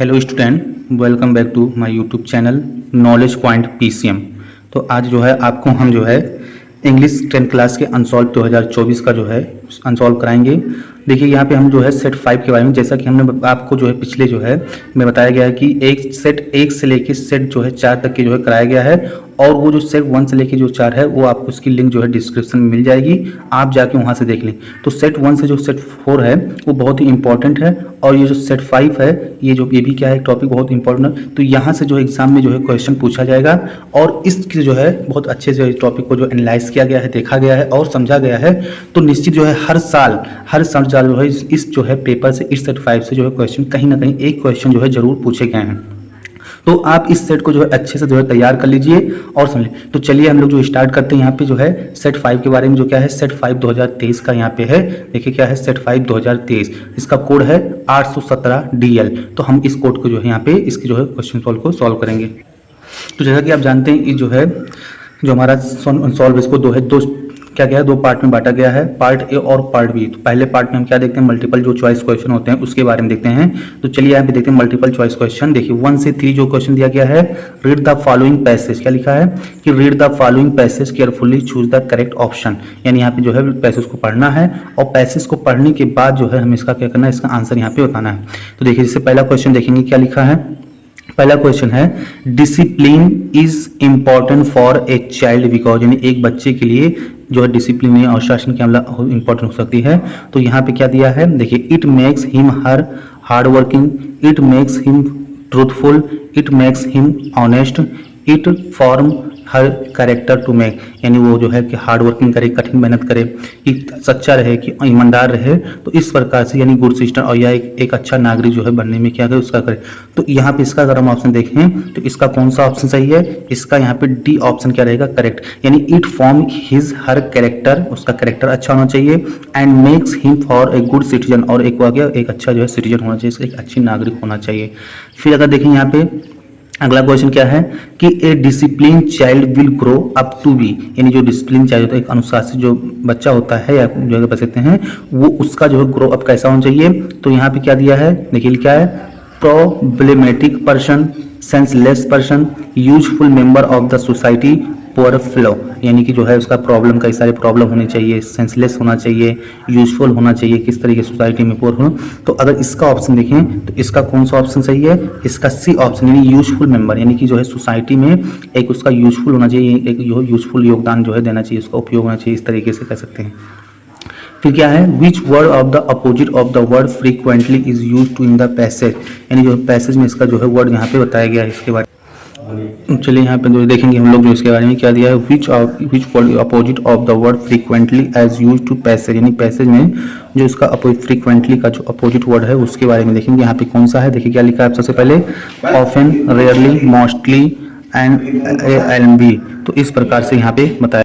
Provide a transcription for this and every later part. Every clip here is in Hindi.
Hello student, welcome back to my YouTube channel knowledge point PCM. तो आज जो है आपको हम जो है इंग्लिश 10th क्लास के अनसॉल्व 2024 का जो है अनसॉल्व कराएंगे। देखिए यहाँ पे हम जो है सेट 5 के बारे में, जैसा कि हमने आपको जो है पिछले जो है में बताया गया है कि एक सेट 1 से लेके सेट जो है 4 तक के जो है कराया गया है, और वो जो सेट 1 से लेके जो 4 है वो आपको उसकी लिंक जो है डिस्क्रिप्शन में मिल जाएगी, आप जाके वहाँ से देख लें। तो सेट 1 से जो सेट 4 है वो बहुत ही इंपॉर्टेंट है, और ये जो सेट 5 है ये भी क्या है, टॉपिक बहुत इंपॉर्टेंट है। तो यहाँ से जो एग्जाम में जो है क्वेश्चन पूछा जाएगा, और इसकी जो है बहुत अच्छे से टॉपिक को जो एनालाइज किया गया है, देखा गया है और समझा गया है। तो निश्चित जो है हर साल जो है इस जो है पेपर से, इस सेट 5 से जो है क्वेश्चन कहीं ना कहीं एक क्वेश्चन जो है जरूर पूछे गए हैं। तो आप इस सेट को जो है अच्छे से जो है तैयार कर लीजिए और समझ लीजिए। तो चलिए हम लोग जो स्टार्ट करते हैं यहाँ पे जो है सेट 5 के बारे में, जो क्या है सेट 5 2023 का यहाँ पे है। देखिए क्या है सेट 5 2023, इसका कोड है 817 DL। तो हम इस कोड को जो है यहाँ पे इसकी जो है क्वेश्चन सॉल्व करेंगे। तो जैसा कि आप जानते हैं ये जो है जो हमारा सॉल्व इसको दो पार्ट में बांटा गया है, पार्ट ए और पार्ट बी। तो पहले पार्ट में हम क्या देखते हैं, मल्टीपल जो चॉइस क्वेश्चन होते हैं उसके बारे में देखते हैं। तो चलिए यहाँ पे देखते हैं मल्टीपल चॉइस क्वेश्चन। देखिए 1 से 3 जो क्वेश्चन दिया गया है, रीड द फॉलोइंग पैसेज। क्या लिखा है कि read the following passage carefully choose the correct option. यानी यहाँ पे जो है पैसेज को पढ़ना है, और पैसेज को पढ़ने के बाद जो है हमें इसका क्या करना है, इसका आंसर यहाँ पे बताना है। तो देखिए जैसे पहला क्वेश्चन देखेंगे क्या लिखा है। पहला क्वेश्चन है discipline is important for a child because, यानी एक बच्चे के लिए जो है डिसिप्लिन या अनुशासन की इंपॉर्टेंट हो सकती है। तो यहाँ पे क्या दिया है, देखिए it makes him her hard working, it makes him truthful, it makes him honest, it form her character to make, यानी वो जो है कि हार्ड वर्किंग करे, कठिन मेहनत करे, कि सच्चा रहे, कि ईमानदार रहे। तो इस प्रकार से यानी गुड सिस्टम और या एक अच्छा नागरिक जो है बनने में क्या करे उसका करे। तो यहाँ पे इसका अगर हम ऑप्शन देखें तो इसका कौन सा ऑप्शन सही है, इसका यहाँ पे डी ऑप्शन क्या रहेगा करेक्ट। यानी it form his her character, उसका कैरेक्टर अच्छा होना चाहिए, and makes him for a good citizen, और एक अच्छा जो है सिटीजन होना चाहिए, एक अच्छी नागरिक होना चाहिए। फिर अगर देखें यहाँ पे अगला क्वेश्चन क्या है कि a discipline child will grow up to be, यानी जो डिसिप्लिन चाइल्ड होता है, एक अनुशासित जो बच्चा होता है या जो है कह सकते हैं, वो उसका जो है ग्रो अप कैसा होना चाहिए। तो यहाँ पे क्या दिया है, देखिए क्या है, problematic person, senseless person, useful member of the society, poor fellow, यानी कि जो है उसका प्रॉब्लम, कई सारे प्रॉब्लम होने चाहिए, सेंसलेस होना चाहिए, यूजफुल होना चाहिए, किस तरीके सोसाइटी में पुअर होना। तो अगर इसका ऑप्शन देखें तो इसका कौन सा ऑप्शन सही है, इसका सी ऑप्शन, यानी यूजफुल मेंबर, यानी कि जो है सोसाइटी में एक उसका यूजफुल होना चाहिए, एक जो यूजफुल योगदान जो है देना चाहिए, उसका उपयोग होना चाहिए, इस तरीके से कह सकते हैं। फिर क्या है, which word of the opposite of the word frequently is use to in the passage, यानी जो पैसेज में इसका जो है वर्ड यहाँ पे बताया गया है, इसके बारे में चलिए यहाँ पे जो देखेंगे हम लोग जो इसके बारे में क्या दिया है, which word opposite of the word frequently as use to passage, यानी पैसेज में जो इसका फ्रीक्वेंटली का जो अपोजिट वर्ड है उसके बारे में देखेंगे यहाँ पे कौन सा है। देखिए क्या लिखा है सबसे पहले, often, rarely, mostly and Elby. तो इस प्रकार से यहाँ पे बताया।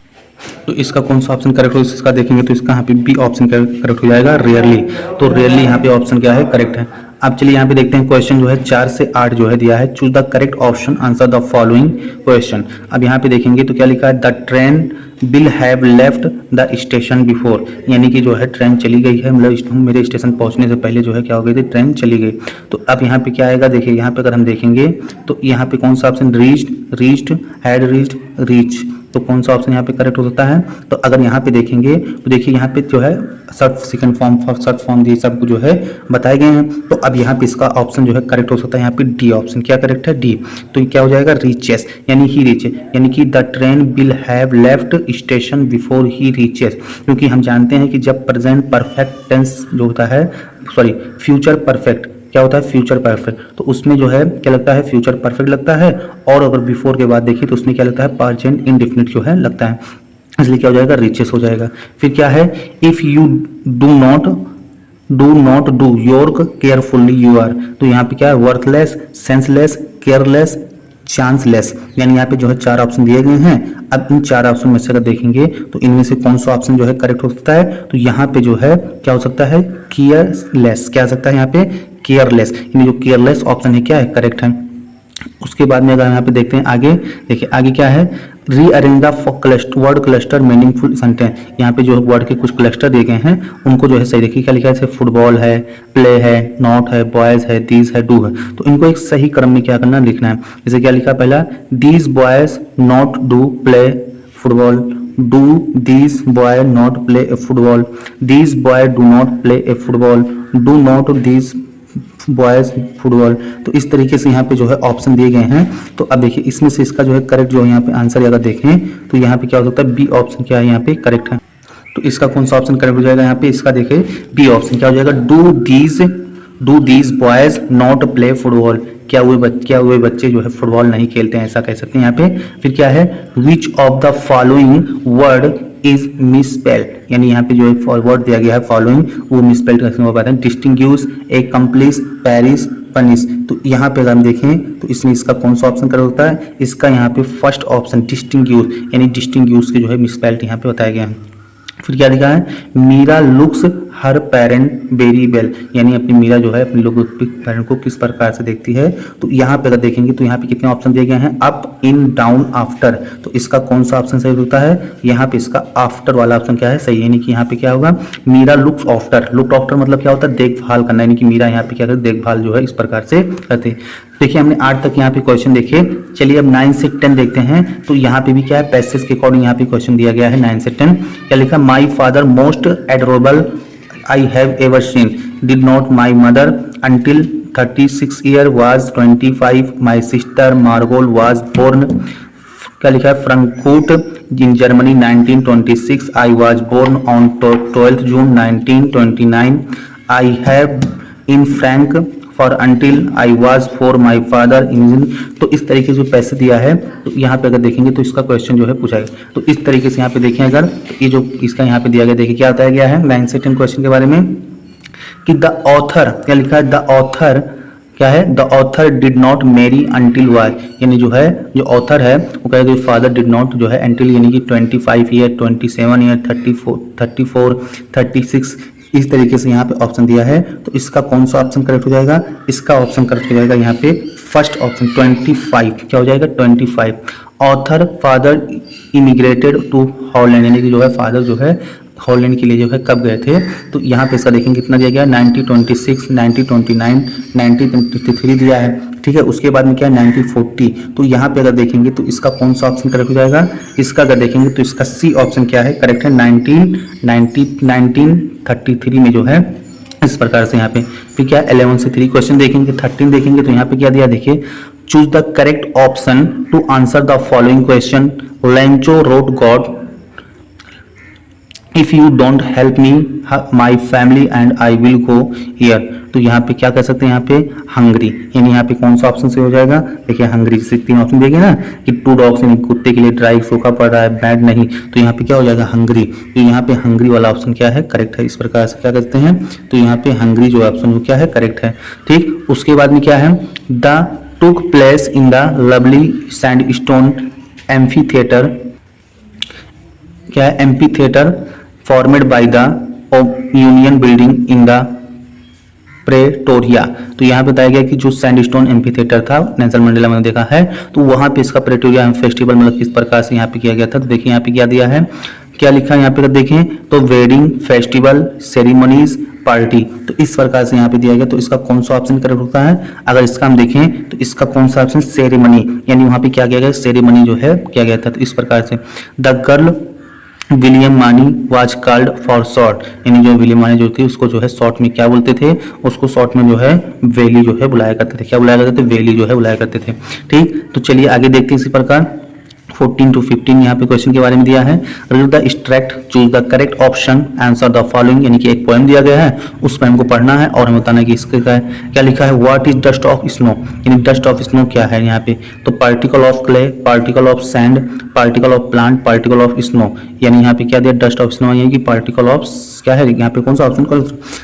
तो इसका कौन सा ऑप्शन करेक्ट हो, इसका देखेंगे तो इसका यहाँ पे बी ऑप्शन करेक्ट हो जाएगा, रेयरली। तो रेयरली यहाँ पे ऑप्शन क्या है, करेक्ट है। अब चलिए यहाँ पे देखते हैं क्वेश्चन जो है 4 से 8 जो है दिया है, choose the correct option, answer the following question. अब यहाँ पे देखेंगे तो क्या लिखा है, the train will have left the station before, यानी कि जो है ट्रेन चली गई है, मतलब मेरे स्टेशन पहुंचने से पहले जो है क्या हो गई थी, ट्रेन चली गई। तो अब यहाँ पे क्या आएगा, देखिए यहाँ पे अगर हम देखेंगे तो यहाँ पे कौन सा option, reached, had reached, reach. तो कौन सा ऑप्शन यहाँ पे करेक्ट हो सकता है। तो अगर यहाँ पे देखेंगे तो देखिए यहाँ पे जो है short second form, first form, ये सब जो है बताए गए हैं। तो अब यहाँ पे इसका ऑप्शन जो है करेक्ट हो सकता है, यहाँ पे डी ऑप्शन क्या करेक्ट है, डी। तो ये क्या हो जाएगा, रीचेस, यानी ही रीचे, यानी कि the train will have left station before he reaches, क्योंकि हम जानते हैं कि जब प्रेजेंट परफेक्ट टेंस जो होता है, फ्यूचर परफेक्ट क्या होता है, फ्यूचर परफेक्ट, तो उसमें जो है क्या लगता है, फ्यूचर परफेक्ट लगता है। और अगर बिफोर के बाद देखिए तो उसमें क्या लगता है, प्रेजेंट इंडेफिनिट जो है लगता है, इसलिए क्या हो जाएगा, रीचेस हो जाएगा। फिर क्या है, if you do not do your carefully you are. तो यहाँ पे क्या है, वर्थलेस, सेंसलेस, केयरलेस, चांसलेस, यानी यहाँ पे जो है 4 ऑप्शन दिए गए हैं। अब इन 4 ऑप्शन में से अगर देखेंगे तो इनमें से कौन सा ऑप्शन जो है करेक्ट हो सकता है। तो यहाँ पे जो है क्या हो सकता है, केयरलेस, क्या हो सकता है यहाँ पे, केयरलेस, यानी जो केयरलेस ऑप्शन है क्या है, करेक्ट है। उसके बाद में अगर यहाँ पे देखते हैं आगे, देखिए आगे क्या है, rearrange the word cluster meaningful sentence. यहाँ पे जो वर्ड के कुछ क्लस्टर दिए गए हैं उनको जो है सही देखिए क्या लिखा है, जैसे फुटबॉल है, प्ले है, नॉट है, बॉयज है, दीज है, डू है। तो इनको एक सही क्रम में क्या करना, लिखना है। जैसे क्या लिखा है पहला, these boys not do play football, do these boy not play A football, these boy do not play A football, do not these boys football. तो इस तरीके से यहाँ पे जो है ऑप्शन दिए गए हैं। तो अब देखिए इसमें से इसका जो है करेक्ट जो है यहाँ पे आंसर अगर देखें तो यहाँ पे क्या हो सकता है, बी ऑप्शन क्या है यहाँ पे करेक्ट है। तो इसका कौन सा ऑप्शन करेक्ट हो जाएगा यहाँ पे, इसका देखिए बी ऑप्शन क्या हो जाएगा, do these boys not play football. क्या हुए बच्चे जो है फुटबॉल नहीं खेलते हैं, ऐसा कह सकते हैं यहाँ पे। फिर क्या है, which of the following word is misspelled, यानी यहाँ पे जो एक वर्ड दिया गया है फॉलोइंग वो मिसस्पेल्ड कैसे हो पाता है, डिस्टिंग्विश, एकम्प्लिश, पेरिश, पनिश। तो यहाँ पे अगर हम देखें तो इसमें इसका कौन सा ऑप्शन करेक्ट होता है, इसका यहाँ पे फर्स्ट ऑप्शन डिस्टिंग्विश, यानी डिस्टिंग्विश के जो है मिसस्पेल्ड यहाँ पे बताया गया है। फिर क्या लिखा है, मीरा लुक्स हर पेरेंट वेरी वेल, यानी अपनी मीरा जो है अपने लोग पेरेंट को किस प्रकार से देखती है। तो यहाँ पे अगर देखेंगे तो यहाँ पे कितने ऑप्शन दिए गए हैं, अप, इन, डाउन, आफ्टर। तो इसका कौन सा ऑप्शन सही होता है, यहाँ पे इसका आफ्टर वाला ऑप्शन क्या है सही, यानी कि यहाँ पे क्या होगा, Meera looks after. Look after मतलब क्या होता है, देखभाल करना, यानी कि मीरा यहाँ पे क्या करती है, देखभाल जो है इस प्रकार से करते हैं। देखिए हमने 8 तक यहाँ पे क्वेश्चन देखे। चलिए अब 9 से 10 देखते हैं। तो यहाँ पे भी क्या है, पैसेज के अकॉर्डिंग यहाँ पे क्वेश्चन दिया गया है 9 से 10। क्या लिखा, my father most adorable I have ever seen, did not my mother until 36 year was 25, my sister Margot was born. क्या लिखा है, Frankfurt in Germany 1926, I was born on 12 June 1929, I have in Frankfurt until I was four my father in. तो इस तरीके से जो पैसे दिया है तो यहाँ पे अगर देखेंगे तो इसका क्वेश्चन जो है पूछा है। तो इस तरीके से यहाँ पे देखें अगर तो ये जो इसका यहाँ पे दिया गया, देखिए क्या बताया गया है 9 से 10 क्वेश्चन के बारे में कि द ऑथर, क्या लिखा है, द ऑथर क्या है, the author did not marry until was, यानी जो है जो ऑथर है वो कह रहे फादर डिड नॉट जो है अंटिल, यानी कि 25 ईयर, 27 ईयर, 34, 36 इस तरीके से यहाँ पे ऑप्शन दिया है। तो इसका कौन सा ऑप्शन करेक्ट हो जाएगा, इसका ऑप्शन करेक्ट हो जाएगा यहाँ पे फर्स्ट ऑप्शन 25। क्या हो जाएगा 25। Author father immigrated to Holland, यानी कि जो है फादर जो है हॉलैंड के लिए जो है कब गए थे। तो यहाँ पे इसका देखेंगे कितना दिया गया, 1926, 1929, 1923 दिया है। ठीक है, उसके बाद में क्या है 1940। तो यहाँ पे अगर देखेंगे तो इसका कौन सा ऑप्शन करेक्ट हो जाएगा, इसका अगर देखेंगे तो इसका सी ऑप्शन क्या है करेक्ट है, 1933 में जो है इस प्रकार से यहाँ पे। फिर क्या 11 से 3 क्वेश्चन देखेंगे, 13 देखेंगे तो यहाँ पे क्या दिया, देखिए choose the correct option to answer the following question, Lencho wrote God if you don't help me my family and I will go here. तो यहाँ पे क्या कर सकते हैं, यहाँ पे हंगरी, यानी यहाँ पे कौन सा ऑप्शन से हो जाएगा, देखिए हंगरी से 3 ऑप्शन देंगे ना कि 2 डॉग्स, यानी कुत्ते के लिए ड्राई सूखा पड़ रहा है, बैड नहीं। तो यहाँ पे क्या हो जाएगा हंगरी। तो यहाँ पे हंगरी वाला ऑप्शन क्या है करेक्ट है। इस प्रकार से क्या करते हैं, तो यहाँ पे हंगरी जो ऑप्शन वो क्या है करेक्ट है। ठीक, उसके बाद में क्या है, the took place in the lovely sandstone amphi theatre, क्या है amphi theatre formed by the union building in the Pretoria. तो यहाँ बताया गया कि जो सैंडस्टोन एम्फी थिएटर था नेल्सन मंडेला में देखा है, तो वहाँ पे इसका प्रेटोरिया फेस्टिवल मतलब किस प्रकार से यहाँ पे किया गया था। तो देखिए यहाँ पे क्या दिया है, क्या लिखा है यहाँ पे देखें तो वेडिंग फेस्टिवल सेरेमनीज पार्टी। तो इस प्रकार से यहाँ पे दिया गया। तो इसका कौन सा ऑप्शन करेक्ट होता है, अगर इसका हम देखें तो इसका कौन सा ऑप्शन सेरेमनी, यानी वहाँ पे क्या किया गया सेरेमनी जो है किया गया था। तो इस प्रकार से द गर्ल विलियम मानी वाज कॉल्ड फॉर शॉर्ट, यानी जो विलियम मानी जो थी उसको जो है शॉर्ट में क्या बोलते थे, उसको शॉर्ट में जो है वेली जो है बुलाया करते थे। क्या बुलाया करते थे, वेली जो है बुलाया करते थे। ठीक, तो चलिए आगे देखते हैं इसी प्रकार 14 to 15 यहाँ पे क्वेश्चन के बारे में दिया है। Read the extract, choose the correct option, answer the following, यानी कि एक पोएम दिया गया है उस पोएम को पढ़ना है और हमें बताना है कि इसका क्या लिखा है। What is dust of snow, यानी डस्ट ऑफ स्नो क्या है यहाँ पे। तो particle of clay, particle of sand, particle of plant, particle of snow, यानी यहाँ पे क्या दिया डस्ट ऑफ स्नो, यानी कि पार्टिकल ऑफ क्या है यहाँ पे कौन सा ऑप्शन कर।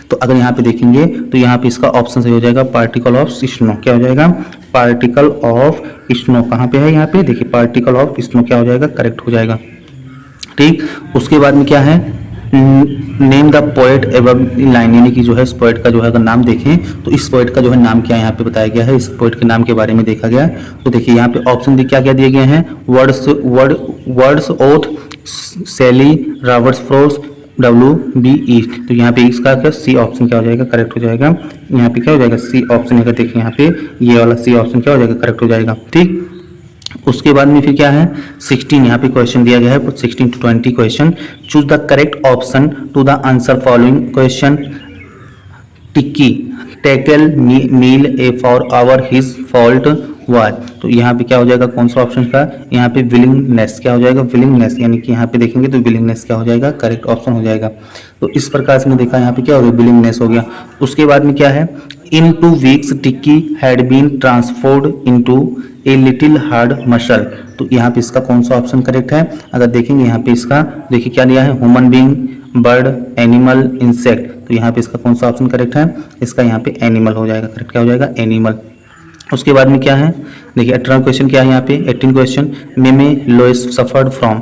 तो अगर यहाँ पे देखेंगे तो यहाँ पे इसका ऑप्शन सही हो जाएगा पार्टिकल ऑफ स्नो। क्या हो जाएगा, पार्टिकल ऑफ स्नो कहाँ पे है, यहाँ पे देखिए पार्टिकल ऑफ स्नो क्या हो जाएगा करेक्ट हो जाएगा। ठीक, उसके बाद में क्या है नेम द पोएट एवं लाइन, यानी कि जो है इस पोएट का जो है अगर नाम देखें तो इस पोएट का जो है नाम क्या यहाँ पे बताया गया है, इस पोएट के नाम के बारे में देखा गया है। तो देखिए यहाँ पे ऑप्शन क्या क्या दिए गए हैं, वर्ड्स ओथ, सेली, रॉबर्ट्स फ्रोस्ट, WBE। तो यहाँ पे इसका क्या सी ऑप्शन क्या हो जाएगा, करेक्ट हो जाएगा। यहाँ पे क्या हो जाएगा, सी ऑप्शन। अगर देखिए यहाँ पे ये वाला सी ऑप्शन क्या हो जाएगा, करेक्ट हो जाएगा। ठीक, उसके बाद में फिर क्या है 16, यहाँ पे क्वेश्चन दिया गया है 16 to 20 question. Choose the correct option to the answer following question. Tiki tackle meal a for hour his fault was. तो यहाँ पे क्या हो जाएगा, कौन सा ऑप्शन का, यहाँ पे विलिंगनेस क्या हो जाएगा, विलिंगनेस, यानी कि यहाँ पे देखेंगे तो विलिंगनेस क्या हो जाएगा, करेक्ट ऑप्शन हो जाएगा। तो इस प्रकार से देखा यहाँ पे क्या हो गया, विलिंगनेस हो गया। उसके बाद में क्या है, in 2 weeks Tikki had been transformed into a little hard muscle. तो यहाँ पे इसका कौन सा ऑप्शन करेक्ट है, अगर देखेंगे यहाँ पे इसका देखिए क्या दिया है, human being, bird, animal, insect. तो यहाँ पे इसका कौन सा ऑप्शन करेक्ट है, इसका यहाँ पे एनिमल हो जाएगा, करेक्ट क्या हो जाएगा, एनिमल। उसके बाद में क्या है, देखिए 18 क्वेश्चन क्या है यहाँ पे, 18 question. May Lois suffered from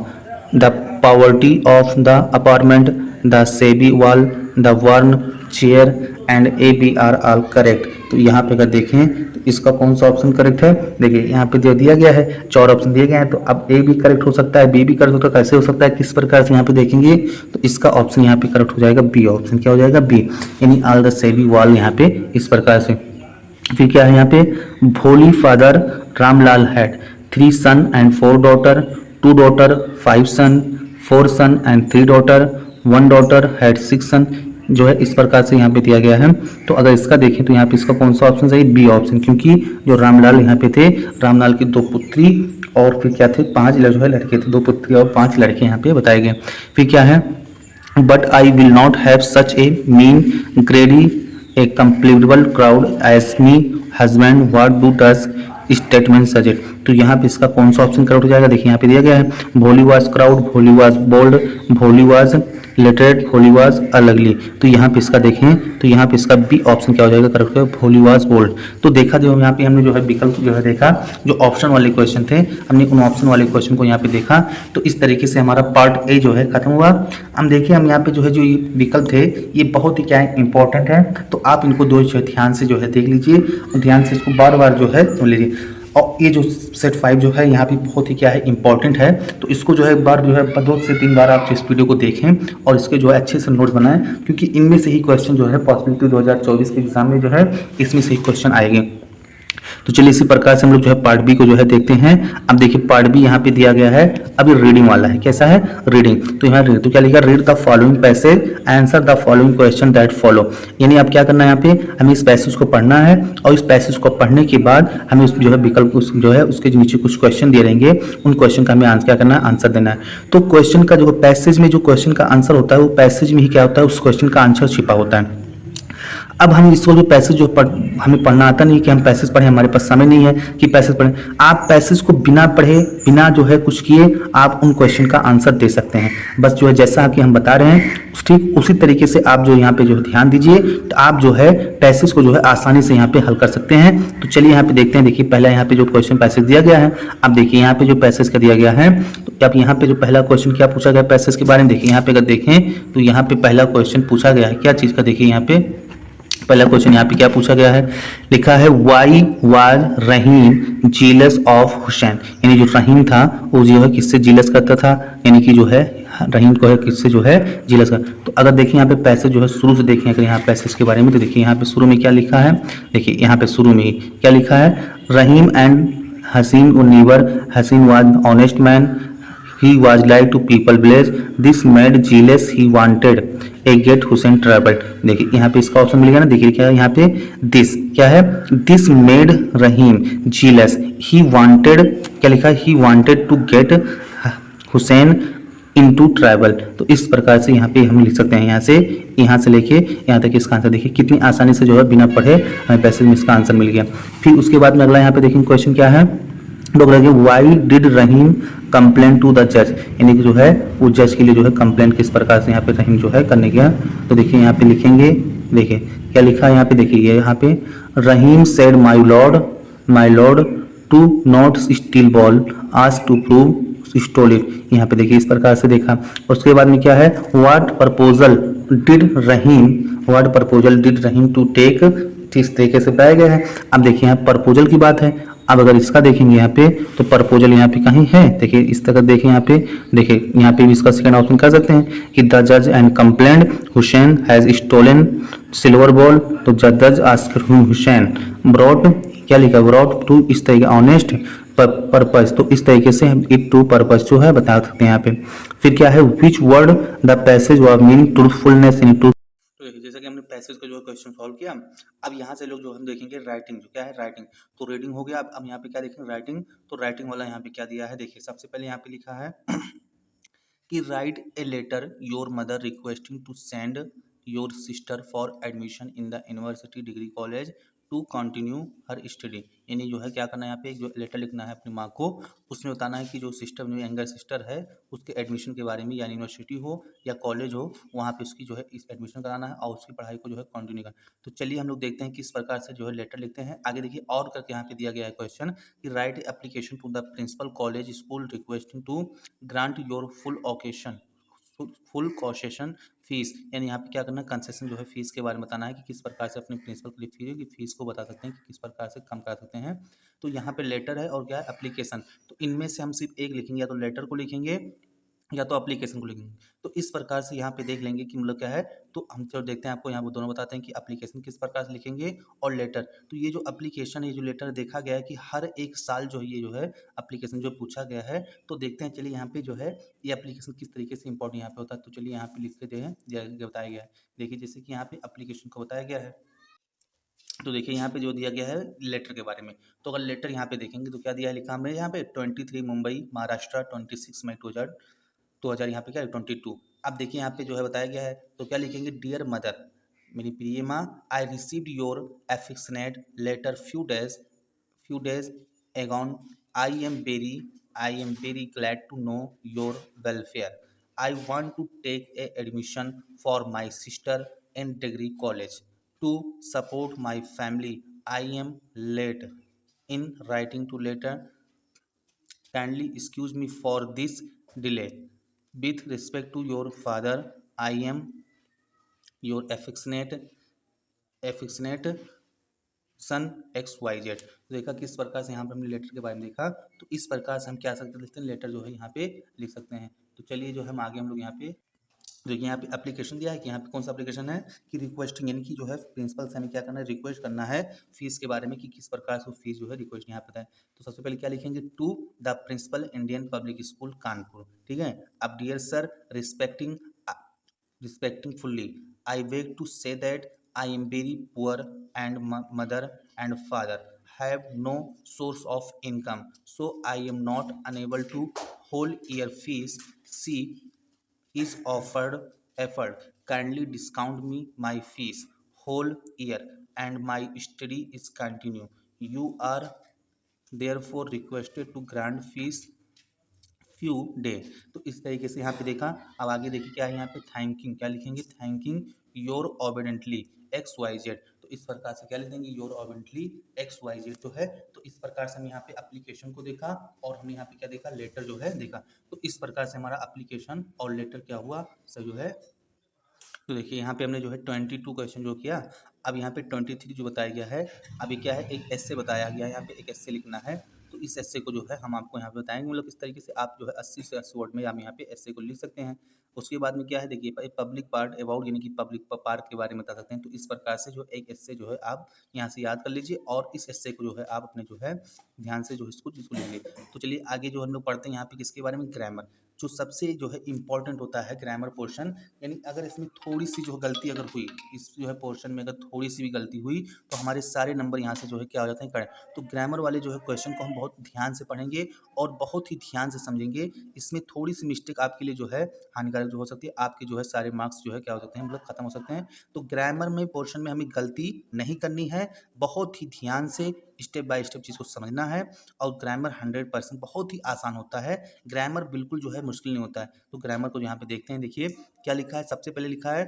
the poverty of the apartment, the shabby wall, the worn chair and ABR all correct. तो यहाँ पे अगर देखें तो इसका कौन सा ऑप्शन करेक्ट है, देखिए यहाँ पे जो दिया गया है 4 ऑप्शन दिए गए हैं। तो अब A भी करेक्ट हो सकता है, B भी करेक्ट हो सकता है, कैसे हो सकता है, किस प्रकार से यहाँ पे देखेंगे तो इसका ऑप्शन यहाँ पे करेक्ट हो जाएगा, B ऑप्शन क्या हो जाएगा, B, यानी ऑल द सेबी वॉल यहाँ पे इस प्रकार से। फिर क्या है यहाँ पे, Bholi father Ramlal had 3 son and 4 daughter, 2 daughter, 5 son, 4 son and 3 daughter, 1 daughter had 6 son, जो है इस प्रकार से यहाँ पे दिया गया है। तो अगर इसका देखें तो यहाँ पे इसका कौन सा ऑप्शन सही, बी ऑप्शन, क्योंकि जो रामलाल यहाँ पे थे, रामलाल की 2 पुत्री और फिर क्या थे 5 जो है लड़के थे, 2 पुत्री और 5 लड़के यहाँ पे बताए गए। फिर क्या है, but I will not have such a mean greedy a completable crowd as me husband, what do does statement suggest. तो यहाँ पे इसका कौन सा ऑप्शन करेक्ट हो जाएगा, देखिए यहाँ पे दिया गया है, भोली वाज क्राउड, भोली वाज बोल्ड, भोली वाज लिटरेट, भोली वाज अलगली। तो यहाँ पे इसका देखें तो यहाँ पे इसका बी ऑप्शन क्या हो जाएगा, करेक्ट है, भोली वाज बोल्ड। तो देखा जो यहाँ पे हमने जो है विकल्प जो है देखा, जो ऑप्शन वाले क्वेश्चन थे हमने उन ऑप्शन वाले क्वेश्चन को यहाँ पे देखा। तो इस तरीके से हमारा पार्ट ए जो है खत्म हुआ। हम देखिए हम यहाँ पे जो है जो ये विकल्प थे ये बहुत ही क्या है इंपॉर्टेंट है, तो आप इनको ध्यान से जो है देख लीजिए और ध्यान से इसको बार बार जो है सुन लीजिए। और ये जो सेट 5 जो है यहाँ पे बहुत ही क्या है इंपॉर्टेंट है, तो इसको जो है एक बार जो है 2 से 3 बार आप इस वीडियो को देखें और इसके जो है अच्छे से नोट्स बनाएं, क्योंकि इनमें से ही क्वेश्चन जो है पॉसिबिलिटी 2024 के एग्जाम में जो है इसमें से ही क्वेश्चन आएंगे। तो चलिए इसी प्रकार से हम लोग जो है पार्ट बी को जो है देखते हैं। अब देखिए पार्ट बी यहाँ पे दिया गया है, अभी रीडिंग वाला है, कैसा है रीडिंग। तो यहाँ तो क्या लिखा, read the following passage, answer the following question that follow. यानी अब क्या करना है, यहाँ पे हमें इस पैसेज को पढ़ना है और इस पैसेज को पढ़ने के बाद हमें उस जो है विकल्प जो है उसके नीचे कुछ क्वेश्चन दिए रहेंगे, उन क्वेश्चन का हमें आंसर क्या करना है, आंसर देना है। तो क्वेश्चन का जो पैसेज में जो क्वेश्चन का आंसर होता है वो पैसेज में ही क्या होता है, उस क्वेश्चन का आंसर छिपा होता है। अब हम इसको जो पैसेज जो हमें पढ़ना आता नहीं कि हम पैसेज पढ़ें, हमारे पास समय नहीं है कि पैसेज पढ़ें। आप पैसेज को बिना पढ़े बिना जो है कुछ किए आप उन क्वेश्चन का आंसर दे सकते हैं। बस जो है जैसा कि हम बता रहे हैं ठीक उसी तरीके से आप जो यहाँ पे जो ध्यान दीजिए, तो आप जो है पैसेज को जो है आसानी से यहाँ पे हल कर सकते हैं। तो चलिए यहाँ पे देखते हैं। देखिए पहला यहाँ पे जो क्वेश्चन पैसेज दिया गया है, अब देखिए यहाँ पे जो पैसेज का दिया गया है, तो अब यहाँ पे जो पहला क्वेश्चन क्या पूछा गया पैसेज के बारे में, देखिए यहाँ पे अगर देखें तो यहाँ पे पहला क्वेश्चन पूछा गया है क्या चीज का, देखिए यहाँ पे पहला क्वेश्चन यहाँ पे क्या पूछा गया है, लिखा है why was Rahim jealous of Hussain. यानी जो रहीम था वो जो है किससे जीलस करता था, यानी कि जो है रहीम को है किससे जो है जीलस कर। तो अगर देखिए यहाँ पे पैसेज जो है शुरू से देखें अगर यहाँ पैसेज के बारे में, तो देखिए यहाँ पे शुरू में क्या लिखा है, देखिए यहाँ पे शुरू में ही क्या लिखा है, रहीम एंड हसीन वर नेबर, हसीन was honest man, he was like to people village, this made jealous, he wanted a get Hussein troubled। देखिए यहाँ पे इसका ऑप्शन मिलेगा ना, देखिए क्या है यहाँ पे this क्या है, this made Rahim jealous, he wanted क्या लिखा है, he wanted to get Hussein into trouble। तो इस प्रकार से यहाँ पे हम लिख सकते हैं, यहाँ से लेके यहाँ तक इसका आंसर देखिए कितनी आसानी से जो है बिना पढ़े हमें पैसेज में इसका आंसर मिल गया। फिर उसके बाद में अगला यहाँ पे देखिए क्वेश्चन क्या है, लोग लगे why did Rahim complain to the जज, यानी कि जो है वो जज के लिए जो है कंप्लेन किस प्रकार से यहाँ पे रहीम जो है करने गया। तो देखिए यहाँ पे लिखेंगे, देखिए क्या लिखा है यहाँ पे, देखिए यहाँ पे Rahim said my lord to not steal ball आज टू प्रूव स्टोल इट, यहाँ पे देखिए इस प्रकार से देखा। उसके बाद में क्या है, what proposal did Rahim, what proposal did Rahim to take, इस तरीके से बताया गया है। अब देखिए यहाँ प्रपोजल की बात है। अब अगर इसका देखेंगे यहाँ पे तो प्रपोजल यहाँ पे कहीं है, देखिए इस तरह देखिए यहाँ पे, देखिए यहाँ पे भी इसका सेकंड ऑप्शन कर सकते हैं कि द जज and complaint Hussain has stolen silver ball, तो जज आस्क्ड हुसैन ब्रॉट, क्या लिखा, ब्रॉट टू, इस तरीके ऑनेस्ट पर्पस, तो इस तरीके से हम इट टू पर्पस जो है बता सकते हैं यहाँ पे। फिर क्या है, which word the passage were mean truthfulness in two, तो देखिए जैसा कि हमने पैसेज का जो क्वेश्चन सॉल्व किया, अब यहाँ से लोग जो हम देखेंगे राइटिंग, जो क्या है राइटिंग, तो रीडिंग हो गया। अब यहाँ पे क्या देखेंगे राइटिंग, तो राइटिंग वाला यहाँ पे क्या दिया है, देखिए सबसे पहले यहाँ पे लिखा है कि write a letter your mother requesting to send your sister for admission in the university degree college to continue her study, यानी जो है क्या करना है यहाँ पे, जो लेटर लिखना है अपनी माँ को, उसमें बताना है कि जो सिस्टर में यंगर सिस्टर है उसके एडमिशन के बारे में, या यूनिवर्सिटी हो या कॉलेज हो, वहाँ पे उसकी जो है इस एडमिशन कराना है और उसकी पढ़ाई को जो है कंटिन्यू करना। तो चलिए हम लोग देखते हैं किस प्रकार से जो है लेटर लिखते हैं। आगे देखिए और करके यहाँ पे दिया गया है क्वेश्चन कि write application to the principal college school requesting to grant your full concession fees, यानी यहाँ पे क्या करना है, कंसेशन जो है फीस के बारे में बताना है कि किस प्रकार से अपने प्रिंसिपल को लिखी की फीस को बता सकते हैं कि किस प्रकार से कम करा सकते हैं। तो यहाँ पे लेटर है और क्या है एप्लीकेशन, तो इनमें से हम सिर्फ एक लिखेंगे, या तो लेटर को लिखेंगे या तो एप्लीकेशन को लिखेंगे। तो इस प्रकार से यहाँ पे देख लेंगे कि मतलब क्या है, तो हम जो देखते हैं आपको यहाँ वो दोनों बताते हैं कि एप्लीकेशन किस प्रकार से लिखेंगे और लेटर। तो ये जो एप्लीकेशन है, जो लेटर देखा गया है कि हर एक साल जो है ये जो है एप्लीकेशन जो पूछा गया है, तो देखते हैं चलिए यहाँ पे जो है ये एप्लीकेशन किस तरीके से इंपॉर्टेंट यहाँ पे होता है। तो चलिए यहाँ पे लिख के जो है बताया गया है, देखिए जैसे कि यहाँ पे एप्लीकेशन को बताया गया है, तो देखिए यहाँ पे जो दिया गया है लेटर के बारे में। तो अगर लेटर यहाँ पे देखेंगे तो क्या दिया है, लिखा हमने यहाँ पे 23 मुंबई महाराष्ट्र 26 मई 2000 यहाँ पे क्या है 22। अब देखिए यहाँ पे जो है बताया गया है, तो क्या लिखेंगे, डियर मदर, मेरी प्रिय माँ, I received your affectionate letter few days ago, I am very I am very glad to know your welfare, I want to take a admission for my sister in degree college to support my family, I am late in writing to letter, kindly excuse me for this delay, with respect to your father, I am your affectionate son X Y Z. तो देखा किस प्रकार से यहाँ पर हमने लेटर के बारे में देखा, तो इस प्रकार से हम क्या सकते लिखते हैं, लेटर जो है यहाँ पे लिख सकते हैं। तो चलिए जो हम आगे हम लोग यहाँ पे देखिए, यहाँ पे एप्लीकेशन दिया है कि यहाँ पे कौन सा एप्लीकेशन है कि रिक्वेस्टिंग, यानी कि जो है प्रिंसिपल से हमें क्या करना है, रिक्वेस्ट करना है फीस के बारे में कि किस प्रकार से फीस जो है रिक्वेस्ट यहाँ पे है। तो सबसे पहले क्या लिखेंगे, to the principal Indian public school Kanpur, ठीक है। अब dear sir, respectfully, I beg to say that I am very poor and mother and father have no source of income, so I am not unable to whole year fees. See is offered. Kindly discount me my fees whole year and my study is continue. You are therefore requested to grant fees few day. तो इस तरीके से यहाँ पे देखा। अब आगे देखिए क्या है यहाँ पे, थैंकिंग, क्या लिखेंगे, thanking your obediently X Y Z. तो इस प्रकार से क्या लिख देंगे, your obediently X Y Z जो है। तो इस प्रकार से हम यहाँ पे एप्लीकेशन को देखा और हमने यहाँ पे क्या देखा, लेटर जो है देखा। तो इस प्रकार से हमारा एप्लीकेशन और लेटर क्या हुआ, सब जो है। तो देखिए यहाँ पे हमने जो है 22 क्वेश्चन जो किया। अब यहाँ पे 23 जो बताया गया है, अभी क्या है, एक एस्से बताया गया है, यहाँ पे एक एस्से लिखना है। तो इस एस्से को जो है हम आपको यहाँ पे बताएंगे, मतलब किस तरीके से आप जो है 80 से 80 वर्ड में हम यहाँ पे एस्से को लिख सकते हैं। उसके बाद में क्या है, देखिए पब्लिक पार्ट अबाउट, यानी कि पब्लिक पार्क के बारे में बता सकते हैं। तो इस प्रकार से जो एक एस्से जो है आप यहाँ से याद कर लीजिए और इस एस्से को जो है आप अपने जो है ध्यान से जो इसको लेंगे। तो चलिए आगे जो हम लोग पढ़ते हैं यहाँ पे किसके बारे में, ग्रामर, जो सबसे जो है इंपॉर्टेंट होता है ग्रामर पोर्शन। यानी अगर इसमें थोड़ी सी जो गलती अगर हुई, इस जो है पोर्शन में अगर थोड़ी सी भी गलती हुई तो हमारे सारे नंबर यहाँ से जो है क्या हो जाते हैं, करेक्ट। तो ग्रामर वाले जो है क्वेश्चन को हम बहुत ध्यान से पढ़ेंगे और बहुत ही ध्यान से समझेंगे। इसमें थोड़ी सी मिस्टेक आपके लिए जो है हानिकारक जो हो सकती है, आपके जो है सारे मार्क्स जो है क्या हो सकते हैं, मतलब खत्म हो सकते हैं। तो ग्रामर में पोर्शन में हमें गलती नहीं करनी है, बहुत ही ध्यान से स्टेप बाय स्टेप चीज़ को समझना है। और ग्रामर 100% बहुत ही आसान होता है, ग्रामर बिल्कुल जो है मुश्किल नहीं होता है। तो ग्रामर को यहाँ पे देखते हैं, देखिए क्या लिखा है, सबसे पहले लिखा है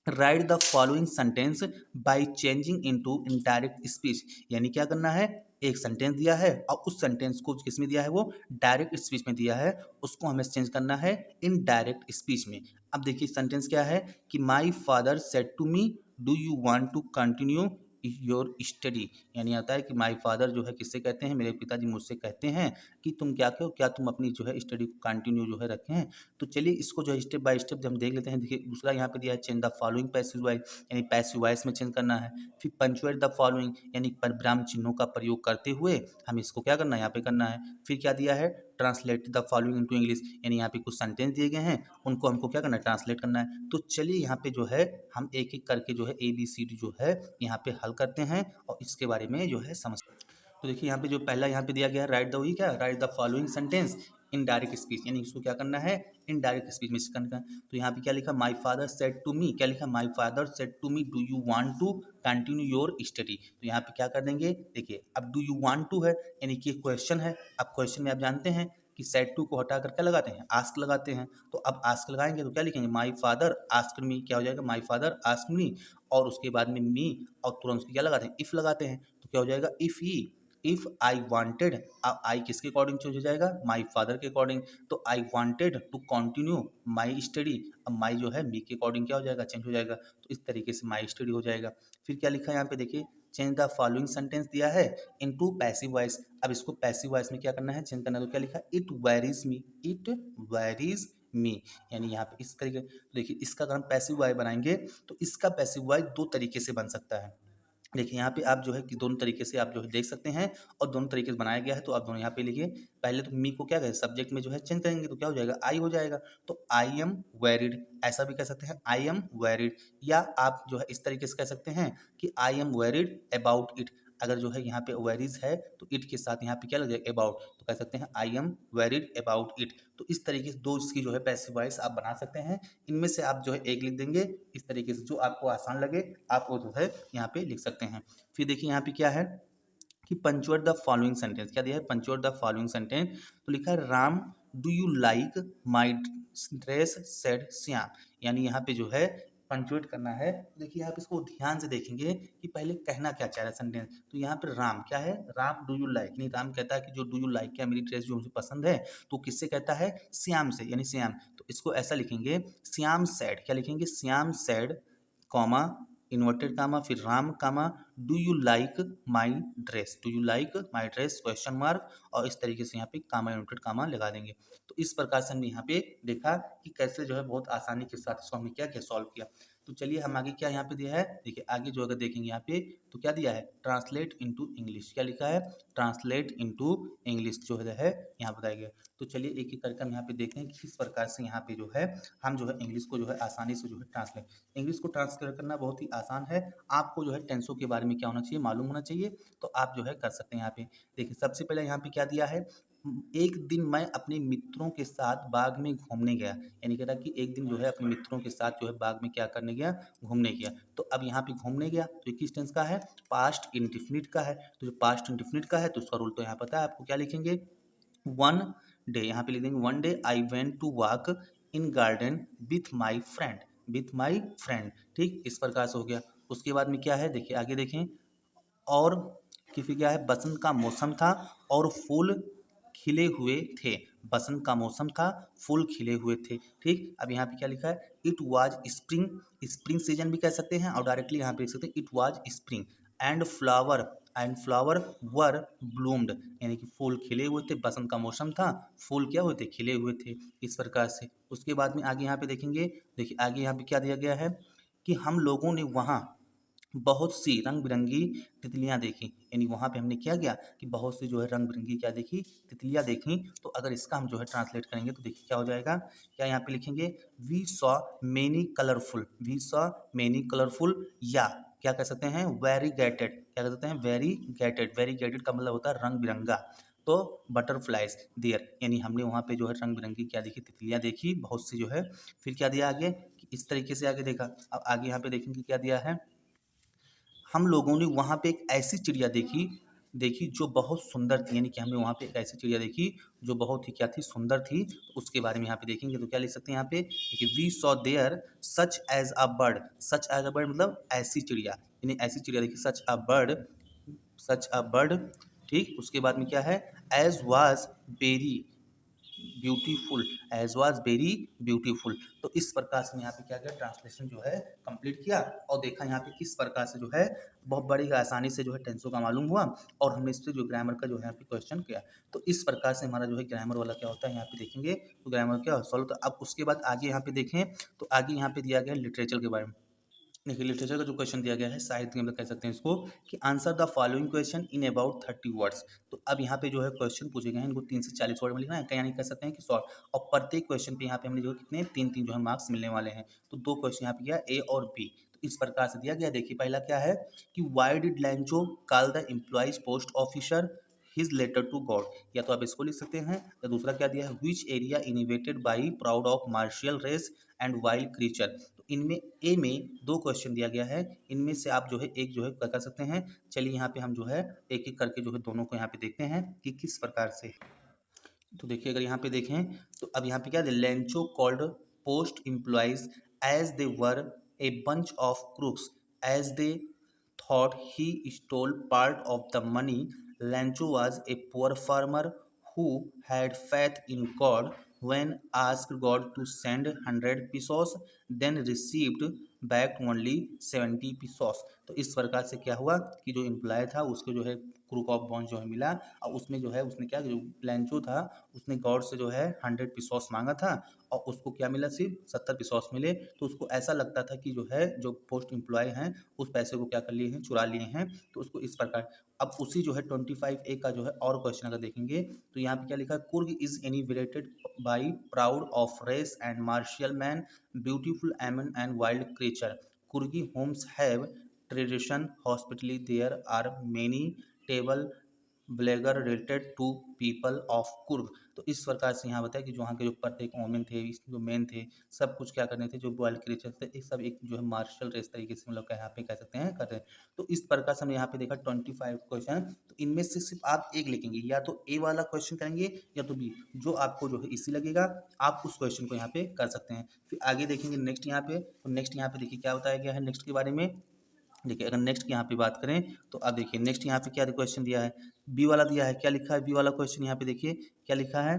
right the following sentence by changing into indirect speech. यानी क्या करना है, एक सेंटेंस दिया है और उस सेंटेंस को किसमें दिया है, वो डायरेक्ट स्पीच में दिया है, उसको हमें चेंज करना है इनडायरेक्ट स्पीच में। अब देखिए सेंटेंस क्या है कि my father said to me do you want to continue your study. यानी आता है कि माई फादर जो है किससे कहते हैं, मेरे पिताजी मुझसे कहते हैं कि तुम क्या कहो, क्या तुम अपनी जो है स्टडी को कंटिन्यू जो है रखें। तो चलिए इसको जो है स्टेप बाय स्टेप हम देख लेते हैं। देखिए दूसरा यहाँ पे दिया है change the following passive voice, यानी पैसिव वॉइस में चेंज करना है। फिर पंचुएट द फॉलोइंग, यानी परब्राह्म चिन्हों का प्रयोग करते हुए हमें इसको क्या करना है, यहाँ पे करना है। फिर क्या दिया है, translate the following into English, यानी यहाँ पे कुछ सेंटेंस दिए गए हैं, उनको हमको क्या करना है, ट्रांसलेट करना है। तो चलिए यहाँ पे जो है हम एक एक करके जो है ABCD जो है यहाँ पे हल करते हैं और इसके बारे में जो है समझ। तो देखिए यहाँ पे जो पहला यहाँ पे दिया गया है, राइट द, वही क्या, right the following sentence in direct speech, यानी इसको क्या करना है, इन डायरेक्ट स्पीच में करना है। तो यहाँ पे क्या लिखा, my father said to me, क्या लिखा, my father said to me do you want to continue your study. तो यहाँ पे क्या कर देंगे, देखिए अब डू यू वांट टू है, यानी कि क्वेश्चन है। अब क्वेश्चन में आप जानते हैं कि सेड टू को हटा कर क्या लगाते हैं, आस्क लगाते हैं। तो अब आस्क लगाएंगे तो क्या लिखेंगे, माई फादर आस्क्ड मी, क्या हो जाएगा, माई फादर आस्क्ड मी, और उसके बाद में मी और तुरंत उसको क्या लगाते हैं, इफ लगाते हैं। तो क्या हो जाएगा, if he, if I wanted, अब आई किसके अकॉर्डिंग चेंज हो जाएगा, माई फादर के अकॉर्डिंग। तो I wanted to continue my study, अब माई जो है मी के अकॉर्डिंग क्या हो जाएगा, चेंज हो जाएगा। तो इस तरीके से माई स्टडी हो जाएगा। फिर क्या लिखा है यहाँ पे देखिए, चेंज द फॉलोइंग सेंटेंस दिया है इनटू पैसिव वॉइस। अब इसको पैसिव वॉइस में क्या करना है, चेंज करना है। तो क्या लिखा, it varies me, it varies me, यानी यहाँ पे इस तरीके। तो देखिए इसका अगर हम पैसिव वॉइस बनाएंगे तो इसका पैसिव वॉइस दो तरीके से बन सकता है। देखिए यहाँ पे आप जो है कि दोनों तरीके से आप जो है देख सकते हैं और दोनों तरीके से बनाया गया है। तो आप दोनों यहाँ पे लिखिए, पहले तो मी को क्या करें, सब्जेक्ट में जो है चेंज करेंगे तो क्या हो जाएगा, आई हो जाएगा। तो आई एम वेरिड, ऐसा भी कह सकते हैं आई एम वेरिड, या आप जो है इस तरीके से कह सकते हैं कि I am varied about it. अगर जो है यहाँ पे वेरीज है तो इट के साथ यहाँ पे क्या लग जाएगा, अबाउट, तो कह सकते हैं I am varied about it. तो इस तरीके से दो इसकी जो है पैसिव वॉइस आप बना सकते हैं। इनमें से आप जो है एक लिख देंगे, इस तरीके से जो आपको आसान लगे आप वो जो है यहाँ पे लिख सकते हैं। फिर देखिए यहाँ पे क्या है कि पंचुएट द फॉलोइंग सेंटेंस, क्या दिया है, पंचुएट द फॉलोइंग सेंटेंस। तो लिखा है Ram do you like my dress said Shyam, यानी यहाँ पे जो है पंचुएट करना है। देखिए यहाँ पे इसको ध्यान से देखेंगे कि पहले कहना क्या चाह रहा है सेंटेंस। तो यहाँ पे राम क्या है, राम डू यू लाइक, नहीं राम कहता है कि जो डू यू लाइक, क्या मेरी ड्रेस जो मुझे पसंद है, तो किससे कहता है, श्याम से, यानी श्याम। तो इसको ऐसा लिखेंगे, श्याम सैड, क्या लिखेंगे, Shyam said comma inverted comma, फिर Ram comma do you like my dress, do you like my dress question mark, और इस तरीके से यहाँ पे कामा इन्वर्टेड कामा लगा देंगे। तो इस प्रकार से हमने यहाँ पे देखा कि कैसे जो है बहुत आसानी के साथ इसको हमने क्या किया, सॉल्व किया। तो चलिए हम आगे क्या यहाँ पे दिया है, देखिए आगे जो अगर देखेंगे यहाँ पे तो क्या दिया है, ट्रांसलेट इनटू इंग्लिश, क्या लिखा है, ट्रांसलेट इनटू इंग्लिश जो है यहाँ बताया गया। तो चलिए एक एक करके हम यहाँ पे देखें कि किस प्रकार से यहाँ पे जो है हम जो है इंग्लिश को जो है आसानी से जो है ट्रांसलेट, इंग्लिश को ट्रांसलेट करना बहुत ही आसान है। आपको जो है टेंसों के बारे में क्या होना चाहिए, मालूम होना चाहिए, तो आप जो है कर सकते हैं। यहाँ पे देखिए सबसे पहले यहाँ पे क्या दिया है, एक दिन मैं अपने मित्रों के साथ बाग में घूमने गया, यानी कह रहा कि एक दिन जो है अपने मित्रों के साथ जो है बाग में क्या करने गया, घूमने गया। तो अब यहाँ पे घूमने गया तो ये किस टेंस का है, पास्ट इंडिफिनिट का है। तो जो पास्ट इंडिफिनिट का है तो उसका रूल तो यहाँ पता है आपको, क्या लिखेंगे, वन डे, यहाँ पे लिख देंगे one day I went to walk in garden with my friend, with my friend, ठीक, इस प्रकार से हो गया। उसके बाद में क्या है, देखिए आगे देखें, और किसी क्या है, बसंत का मौसम था और फूल खिले हुए थे, बसंत का मौसम था, फूल खिले हुए थे, ठीक। अब यहाँ पे क्या लिखा है, it was spring, spring season भी कह सकते हैं और डायरेक्टली यहाँ पे लिख सकते हैं it was spring and flower were bloomed, यानी कि फूल खिले हुए थे, बसंत का मौसम था, फूल क्या हुए थे, खिले हुए थे, इस प्रकार से। उसके बाद में आगे यहाँ पे देखेंगे, देखिए आगे यहाँ पे क्या दिया गया है कि हम लोगों ने वहाँ बहुत सी रंग बिरंगी तितलियां देखी, यानी वहाँ पे हमने क्या किया कि बहुत सी जो है रंग बिरंगी क्या देखी, तितलियां देखी। तो अगर इसका हम जो है ट्रांसलेट करेंगे तो देखिए क्या हो जाएगा, क्या यहाँ पे लिखेंगे, we saw many colourful, we saw many colourful, या क्या कह सकते हैं, वेरीगेटेड, क्या कह सकते हैं, वेरीगेटेड, वेरीगेटेड का मतलब होता है रंग बिरंगा। तो बटरफ्लाइज देयर, यानी हमने वहाँ पे जो है रंग बिरंगी क्या देखी, तितलियां देखी बहुत सी जो है। फिर क्या दिया आगे कि इस तरीके से आगे देखा। अब आगे यहाँ पे देखेंगे क्या दिया है, हम लोगों ने वहाँ पे एक ऐसी चिड़िया देखी देखी जो बहुत सुंदर थी, यानी कि हमने वहाँ पे एक ऐसी चिड़िया देखी जो बहुत ही क्या थी, सुंदर थी। तो उसके बारे में यहाँ पे देखेंगे तो क्या लिख सकते हैं यहाँ पे, देखिए we saw there such as a bird, such as a bird मतलब ऐसी चिड़िया, यानी ऐसी चिड़िया देखी, सच अ बर्ड, सच अ बर्ड। ठीक, उसके बाद में क्या है, as was very beautiful, as was very beautiful. तो इस प्रकार से यहाँ पे क्या किया, ट्रांसलेशन जो है कंप्लीट किया और देखा यहाँ पे किस प्रकार से जो है बहुत बड़ी आसानी से जो है टेंसों का मालूम हुआ, और हमने इससे जो ग्रामर का जो है यहाँ पे क्वेश्चन किया। तो इस प्रकार से हमारा जो है ग्रामर वाला क्या होता है यहाँ पे देखेंगे, तो ग्रामर क्या सॉल्व। तो अब उसके बाद आगे यहाँ पे देखें, तो आगे यहाँ पे दिया गया लिटरेचर के बारे में। देखिए लिटरेचर का जो क्वेश्चन दिया गया है, साहित्य में कह सकते हैं इसको, कि answer the following question in about 30 words. तो अब यहाँ पे जो है क्वेश्चन पूछे गए हैं, इनको 3 से 40 वर्ड में लिखना है, यानी कह सकते हैं कि शॉर्ट। और प्रत्येक क्वेश्चन पे यहाँ पे हमने जो है कितने 3-3 जो है मार्क्स मिलने वाले हैं। तो 2 क्वेश्चन यहाँ पे किया, ए और बी। तो इस प्रकार से दिया गया। देखिए पहला क्या है कि why did Lencho call the employees post officer his letter to God, या तो आप इसको लिख सकते हैं, या दूसरा क्या दिया है, which area inhabited by proud of martial race and wild creature. तो इनमें ए में 2 क्वेश्चन दिया गया है, इनमें से आप जो है एक जो है कर सकते हैं। चलिए यहाँ पे हम जो है एक एक करके जो है दोनों को यहाँ पे देखते हैं कि किस प्रकार से। तो देखिए अगर यहाँ पे देखें, तो अब यहाँ पे क्या है, Lencho called post employees as they were a bunch of crooks as they thought he stole part of the money. Lancho was a poor farmer who had faith in God. When asked God to send 100 pesos, then received back only 70 pesos. तो इस प्रकार से क्या हुआ कि जो एम्प्लॉय था उसको जो है क्रूक ऑफ बॉन्ड जो है मिला, और उसमें जो है उसने क्या, जो लैंचो था उसने गॉड से जो है 100 पिसोस मांगा था, और उसको क्या मिला, सिर्फ 70 पिसोस मिले। तो उसको ऐसा लगता था कि जो है जो पोस्ट एम्प्लॉय हैं उस पैसे को क्या कर लिए हैं, चुरा लिए हैं। तो उसको इस प्रकार, अब उसी जो है 25A का जो है और क्वेश्चन अगर देखेंगे, तो यहाँ पे क्या लिखा है, Coorg is inhabited by proud of race and martial man, beautiful women and wild creature. Coorgi homes have tradition hospitality, there are many table blagger related to people of Coorg. तो इस प्रकार से यहाँ बताया कि जो वहाँ के जो प्रत्येक ओमेन थे, जो मेन थे, सब कुछ क्या करने थे, जो वाइल्ड क्रिएचर थे, एक सब एक जो है मार्शल रेस तरीके से मतलब यहाँ पे कह सकते हैं करते हैं। तो इस प्रकार से हमने यहाँ पे देखा 25 क्वेश्चन। तो इनमें से सिर्फ आप एक लिखेंगे, या तो ए वाला क्वेश्चन करेंगे या तो बी, जो आपको जो है इसी लगेगा आप उस क्वेश्चन को यहाँ पे कर सकते हैं। फिर आगे देखेंगे नेक्स्ट यहाँ पे, तो नेक्स्ट यहाँ पे देखिए क्या बताया गया है नेक्स्ट के बारे में। देखिए अगर नेक्स्ट की यहाँ पे बात करें, तो अब देखिए नेक्स्ट यहाँ पे क्या क्वेश्चन दिया है, बी वाला दिया है। क्या लिखा है बी वाला क्वेश्चन, यहाँ पे देखिए क्या लिखा है,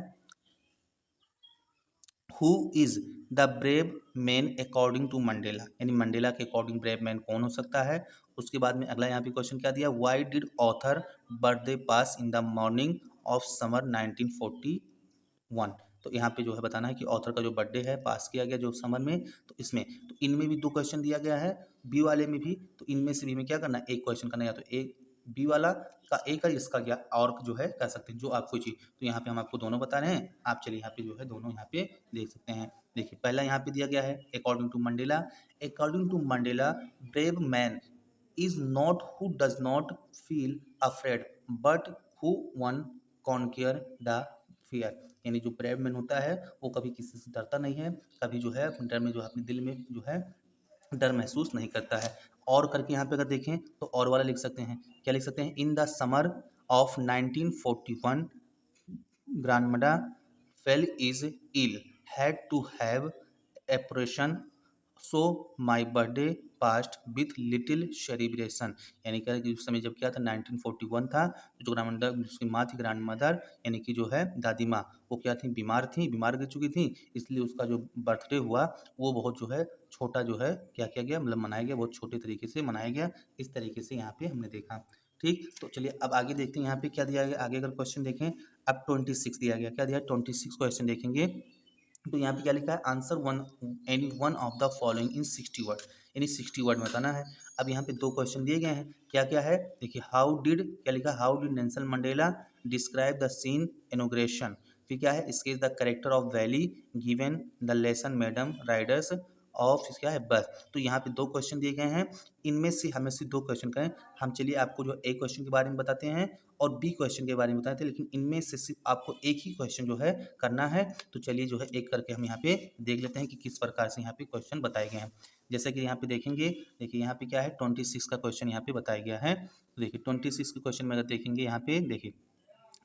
who is the brave man according to Mandela, यानी मंडेला के अकॉर्डिंग ब्रेव मैन कौन हो सकता है। उसके बाद में अगला यहाँ पे क्वेश्चन क्या दिया, why did author birthday pass in the morning of summer 1941। तो यहाँ पे जो है बताना है कि ऑथर का जो बर्थडे है पास किया गया जो समर में। तो इसमें, तो इनमें भी 2 क्वेश्चन दिया गया है, बी वाले में भी। तो इनमें से भी में क्या करना है, एक क्वेश्चन करना है, या तो एक बी वाला का एक है, इसका क्या और जो है कर सकते हैं जो आपको चाहिए। तो यहाँ पे हम आपको दोनों बता रहे हैं, आप चलिए यहाँ पे जो है दोनों यहाँ पे देख सकते हैं। देखिए पहला यहाँ पे दिया गया है according to Mandela, according to Mandela brave man is not who does not feel afraid but who one conquer the fear, यानी जो ब्रेव मैन होता है वो कभी किसी से डरता नहीं है, कभी जो है अपने डर में जो है अपने दिल में जो है डर महसूस नहीं करता है। और करके यहाँ पे अगर देखें तो और वाला लिख सकते हैं, क्या लिख सकते हैं, in the summer of 1941 grandmother fell is ill, had to have operation, so my birthday passed with little celebration। यानी क्या है कि उस समय जब क्या था 1941 था, जो ग्रांड मदर उसकी माँ थी, ग्रांड मदर यानी कि जो है दादी माँ, वो क्या थी, बीमार थी, बीमार गिर चुकी थी। इसलिए उसका जो बर्थडे हुआ वो बहुत जो है छोटा जो है क्या किया गया, मतलब मनाया गया, बहुत छोटे तरीके से मनाया गया। इस तरीके से यहाँ पे हमने देखा। ठीक, तो चलिए अब आगे देखते हैं यहाँ पे क्या दिया गया। आगे अगर क्वेश्चन देखें, अब 26 दिया गया, क्या दिया 26 क्वेश्चन देखेंगे। तो यहाँ पे क्या लिखा है, answer one any one of the following in 60 word, यानी 60 वर्ड में बताना है। अब यहाँ पे 2 क्वेश्चन दिए गए हैं, क्या क्या है देखिए, हाउ डिड, क्या लिखा, how did Nelson Mandela describe the scene inauguration. फिर क्या है, sketch the character of Valli given the lesson madam riders of क्या है बर्थ। तो यहाँ पे 2 क्वेश्चन दिए गए हैं, इनमें से हमें से 2 क्वेश्चन करें। हम चलिए आपको जो ए क्वेश्चन के बारे में बताते हैं और बी क्वेश्चन के बारे में बताते हैं, लेकिन इनमें से सिर्फ आपको एक ही क्वेश्चन जो है करना है। तो चलिए जो है एक करके हम यहाँ पे देख लेते हैं कि किस प्रकार से यहाँ पे क्वेश्चन बताए गए हैं। जैसे कि यहाँ पे देखेंगे, देखिए यहाँ पे क्या है 26 का क्वेश्चन यहाँ पे बताया गया है। तो देखिए 26 के क्वेश्चन में अगर देखेंगे यहाँ पे देखिए,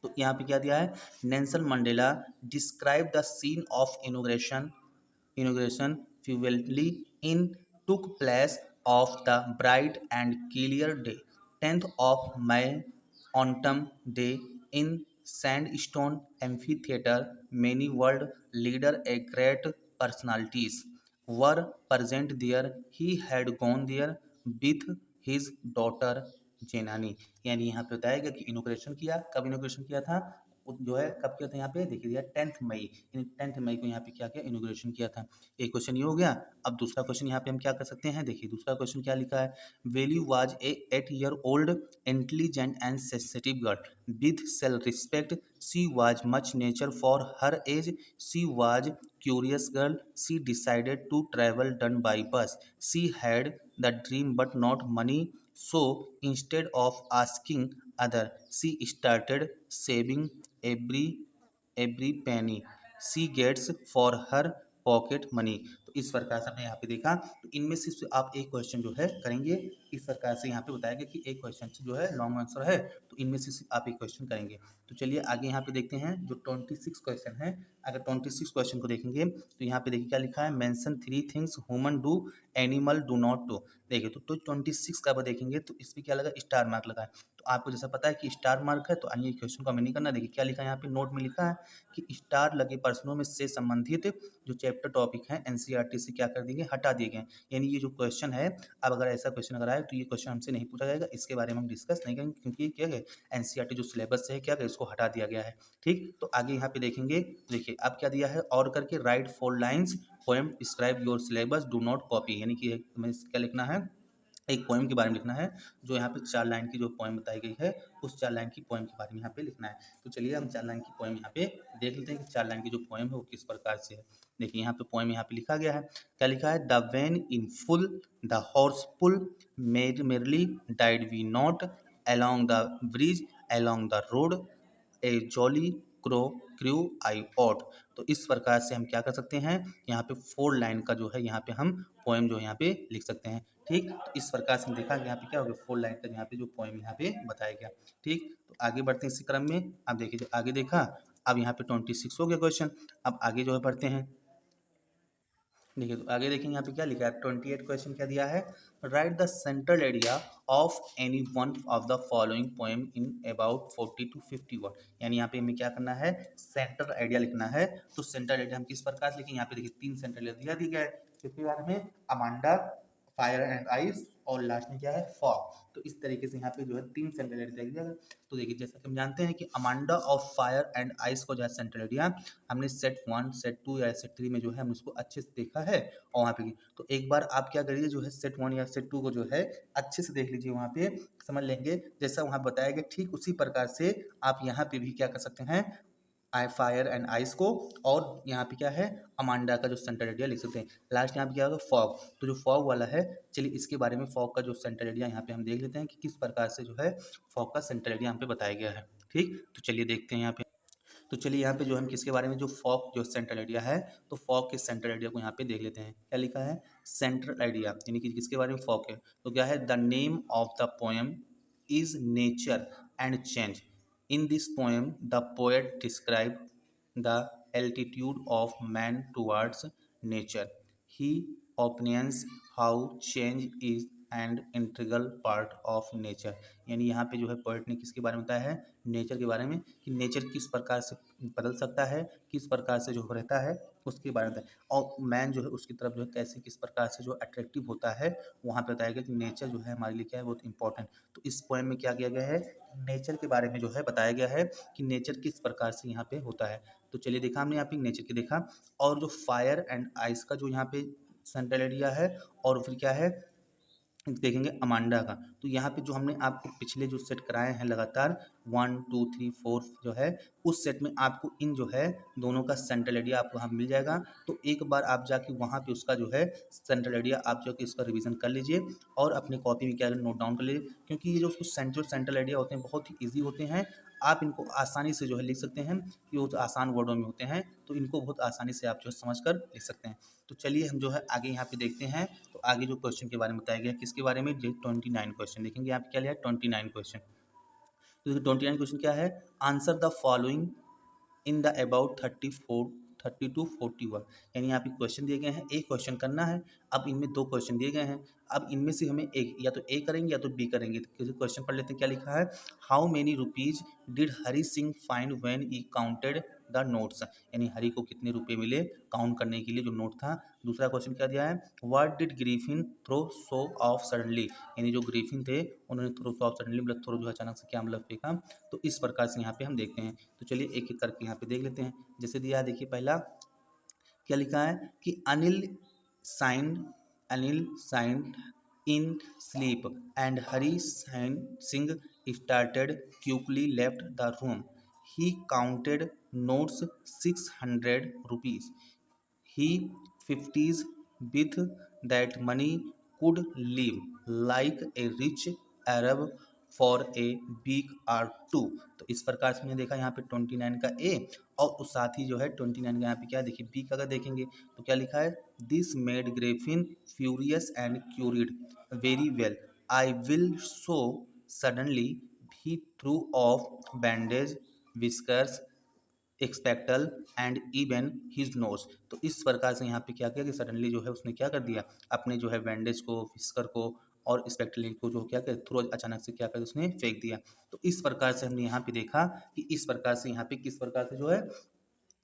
तो यहाँ पे क्या दिया है, Nelson Mandela describe the scene of inauguration fervently in took place of the bright and clear day 10th of May autumn day in sandstone amphitheater. Many world leader a great personalities were present there. He had gone there with his daughter जेनानी। यानी यहाँ पे बताया गया कि इनोग्रेशन किया, कब इनोग्रेशन किया था, जो है कब किया था, यहाँ पे देखिए दिया 10th मई, यानी 10th मई को यहाँ पे क्या किया, इनोग्रेशन किया था। एक क्वेश्चन ये हो गया। अब दूसरा क्वेश्चन यहाँ पे हम क्या कर सकते हैं, देखिए दूसरा क्वेश्चन क्या लिखा है, Valli was a 8-year-old intelligent and sensitive girl with self respect. She was much nature for her age. She was curious girl. She decided to travel done by bus. She had the dream but not money, so instead of asking other, she started saving every penny she gets for her pocket money. तो इस प्रकार से हमने यहाँ पे देखा। तो इनमें से आप एक क्वेश्चन जो है करेंगे, इस प्रकार से यहाँ पे बताया गया कि एक क्वेश्चन से जो है लॉन्ग आंसर है, तो इनमें से सिर्फ आप एक क्वेश्चन करेंगे। तो चलिए आगे यहाँ पे देखते हैं जो 26 क्वेश्चन है। अगर 26 क्वेश्चन को देखेंगे तो यहाँ पे देखिए क्या लिखा है, mention 3 things human do animal do not do. देखिए तो 26 का देखेंगे तो इस पर क्या लगा, स्टार मार्क लगा है। तो आपको जैसा पता है कि स्टार मार्क है, तो आइए क्वेश्चन को हमें नहीं करना। देखिए क्या लिखा है यहाँ पे नोट में लिखा है कि स्टार लगे प्रश्नों में से संबंधित जो चैप्टर टॉपिक है एनसीईआरटी से क्या कर दिए, हटा दिए गए। यानी ये जो क्वेश्चन है, अब अगर ऐसा क्वेश्चन अगर आए तो ये क्वेश्चन हमसे नहीं पूछा जाएगा, इसके बारे में हम डिस्कस नहीं करेंगे, क्योंकि क्या है एनसीईआरटी जो सिलेबस है क्या है इसको हटा दिया गया है। ठीक, तो आगे यहाँ पे देखेंगे, देखिए अब क्या दिया है, और करके right 4 lines poem describe your syllabus do not copy. यानी कि हमें क्या लिखना है, एक पोएम के बारे में लिखना है, जो यहाँ पे 4 लाइन की जो पोएम बताई गई है उस 4 लाइन की पोएम के बारे में यहाँ पे लिखना है। तो चलिए हम 4 लाइन की पोएम यहाँ पे देख लेते हैं कि 4 लाइन की जो पोएम है वो किस प्रकार से है। देखिए यहाँ पे पोएम यहाँ पे लिखा गया है, क्या लिखा है, the van in full the horse pull merrily died we not along the bridge along the road a jolly crew I out. तो इस प्रकार से हम क्या कर सकते हैं, यहाँ पे 4 लाइन का जो है यहाँ पे हम पोएम जो है यहाँ पे लिख सकते हैं। ठीक, तो इस प्रकार से हम देखा कि यहाँ पे क्या हो गया, 4 लाइन का यहाँ पे जो पोएम यहाँ पे बताया गया। ठीक, तो आगे बढ़ते हैं इसी क्रम में। अब देखिए जो आगे देखा, अब यहाँ पे 26 हो गया क्वेश्चन। अब आगे जो है पढ़ते हैं। देखिए तो आगे देखेंगे यहाँ पे क्या लिखा है, 28 क्वेश्चन क्या दिया है, right the central area of any one of the following poem in about 40 to 50 word. यानी यहाँ पे हमें क्या करना है, सेंट्रल एरिया लिखना है। तो सेंट्रल एरिया हम किस प्रकार से लिखेंगे, यहाँ पे देखिए 3 सेंट्रल एरिया दिया गया है, किसके बारे में, अमांडा, फायर एंड आइस, और लास्ट में क्या है, फॉग। तो इस तरीके से यहाँ पे जो है 3 सेंट्रल एरिया दिया गया। तो देखिए जैसा कि हम जानते हैं कि Amanda of fire and ice को जो है सेंट्रल एरिया हमने सेट 1 सेट 2 या सेट 3 में जो है हम उसको अच्छे से देखा है। और वहाँ पे तो एक बार आप क्या करिए, जो है सेट 1 या सेट 2 को जो है अच्छे से देख लीजिए, वहाँ पे समझ लेंगे जैसा वहाँ बताया गया, ठीक उसी प्रकार से आप यहाँ पे भी क्या कर सकते हैं, आई फायर एंड आइस को, और यहाँ पे क्या है, अमांडा का जो सेंट्रल एरिया लिख सकते हैं। लास्ट यहाँ पे क्या होगा, फॉग। तो जो फॉग वाला है, चलिए इसके बारे में फॉग का जो सेंट्रल एरिया यहाँ पे हम देख लेते हैं कि किस प्रकार से जो है फॉग का सेंट्रल एरिया यहाँ पे बताया गया है। ठीक, तो चलिए देखते हैं यहाँ पे। तो चलिए यहाँ पे जो हम किसके बारे में, जो फॉग जो सेंट्रल एरिया है, तो फॉग के सेंट्रल एरिया को यहाँ पे देख लेते हैं। क्या लिखा है, सेंट्रल एरिया, यानी कि किसके बारे में, फॉग है। तो क्या है, the name of the poem is nature and change. In this poem, the poet described the altitude of man towards nature. He opinions how change is an integral part of nature. यानी यहाँ पे जो है पोएट ने किसके बारे में बताया है, नेचर के बारे में, कि नेचर किस प्रकार से बदल सकता है, किस प्रकार से जो रहता है उसके बारे में बताया। और मैन जो है उसकी तरफ जो है कैसे किस प्रकार से जो अट्रैक्टिव होता है, वहाँ पे बताया गया कि नेचर जो है हमारे लिए क्या है, बहुत इंपॉर्टेंट। तो इस पोएम में क्या किया गया है, नेचर के बारे में जो है बताया गया है कि नेचर किस प्रकार से यहाँ पे होता है। तो चलिए देखा हमने यहाँ पे नेचर की देखा, और जो फायर एंड आइस का जो यहाँ पे सेंट्रल एरिया है, और फिर क्या है, देखेंगे अमांडा का। तो यहाँ पे जो हमने आपको पिछले जो सेट कराए हैं लगातार 1 2 3 4 जो है, उस सेट में आपको इन जो है दोनों का सेंट्रल आइडिया आपको वहाँ मिल जाएगा। तो एक बार आप जाके वहाँ पे उसका जो है सेंट्रल आइडिया आप जाके इसका रिवीजन कर लीजिए और अपने कॉपी में क्या नोट डाउन कर लीजिए, क्योंकि ये जो उसको सेंट्रल आइडिया होते हैं बहुत ही ईजी होते हैं। आप इनको आसानी से जो है लिख सकते हैं कि वो तो आसान वर्डों में होते हैं, तो इनको बहुत आसानी से आप जो है समझ कर लिख सकते हैं। तो चलिए हम जो है आगे यहाँ पे देखते हैं। तो आगे जो क्वेश्चन के बारे में बताया गया किसके बारे में, 29 क्वेश्चन देखेंगे। यहाँ पे क्या लिया है 29 क्वेश्चन। तो 29 क्वेश्चन क्या है, answer the following in the about 30 to 40 यानी यहाँ पे क्वेश्चन दिए गए हैं, एक क्वेश्चन करना है। अब इनमें दो क्वेश्चन दिए गए हैं, अब इनमें से हमें एक या तो ए करेंगे या तो बी करेंगे। तो क्वेश्चन पढ़ लेते हैं क्या लिखा है, how many rupees did Hari Singh find when he counted the notes, यानी हरी को कितने रुपए मिले काउंट करने के लिए जो नोट था। दूसरा क्वेश्चन क्या दिया है, what did Griffin throw so off suddenly, यानी जो ग्रीफिन थे उन्होंने थ्रो सो ऑफ सडनली मतलब थ्रो जो अचानक से क्या मतलब फेंका। तो इस प्रकार से यहाँ पे हम देखते हैं। तो चलिए एक एक करके यहाँ पे देख लेते हैं। जैसे दिया है देखिए, पहला क्या लिखा है कि Anil signed in sleep and Hari Singh started quickly left the room, he counted notes 600 rupees, he 50s with that money could live like a rich Arab for a week or two। तो इस प्रकार से हमने देखा यहाँ पे 29 का ए और उस साथ ही जो है 29 का यहाँ पे क्या देखिए बी का अगर देखेंगे तो क्या लिखा है, this made Griffin furious and cured very well, I will so suddenly be threw off bandage whiskers spectacle and even his nose. तो इस प्रकार से यहाँ पे क्या किया कि सडनली जो है उसने क्या कर दिया, अपने जो है बैंडेज को फिस्कर को और स्पेक्टल को जो क्या कर थ्रो अचानक से क्या कर उसने फेंक दिया। तो इस प्रकार से हमने यहाँ पे देखा कि इस प्रकार से यहाँ पे किस प्रकार से जो है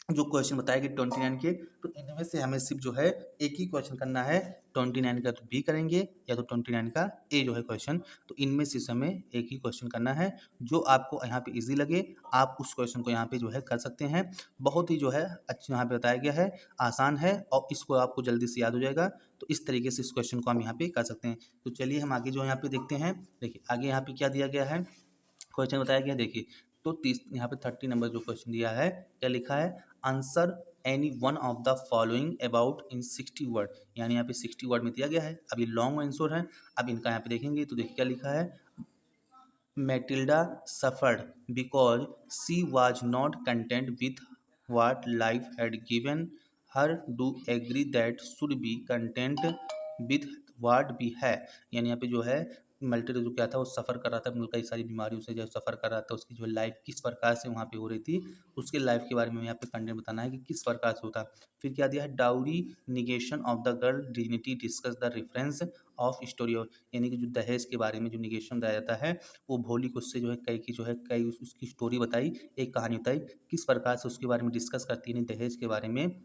जो क्वेश्चन बताए गए 29 के, तो इनमें से हमें सिर्फ जो है एक ही क्वेश्चन करना है। 29 का तो बी करेंगे या तो 29 का ए जो है क्वेश्चन, तो इनमें से हमें एक ही क्वेश्चन करना है। जो आपको यहाँ पे इजी लगे आप उस क्वेश्चन को यहाँ पे जो है कर सकते हैं। बहुत ही जो है अच्छा यहाँ पे बताया गया है, आसान है और इसको आपको जल्दी से याद हो जाएगा। तो इस तरीके से इस क्वेश्चन को हम यहाँ पे कर सकते हैं। तो चलिए हम आगे जो यहाँ पे देखते हैं। देखिए आगे यहाँ पे क्या दिया गया है, क्वेश्चन बताया गया देखिए। तो 30 यहाँ पे 30 नंबर जो क्वेश्चन दिया है क्या लिखा है, answer any one of the following about in 60 word, यानी यहाँ पे 60 वर्ड में दिया गया है। अब ये लॉन्ग आंसर है। अब इनका यहाँ पे देखेंगे तो देखिए क्या लिखा है, Matilda suffered because she was not content with what life had given her. Do agree that should be content with what we have, यानी यहाँ पे जो है मल्टीपल जो क्या था वो सफ़र कर रहा था, मतलब कई सारी बीमारियों से जो सफ़र कर रहा था, उसकी जो लाइफ किस प्रकार से वहाँ पे हो रही थी, उसके लाइफ के बारे में यहाँ पे कंटेंट बताना है कि किस प्रकार से होता। फिर क्या दिया है, dowry negation of the girl dignity discuss the reference of story of, यानी कि जो दहेज के बारे में जो निगेशन दिया जाता है वो भोली को उससे जो है कई की जो है कई उसकी स्टोरी बताई, एक कहानी बताई, किस प्रकार से उसके बारे में डिस्कस करती है, दहेज के बारे में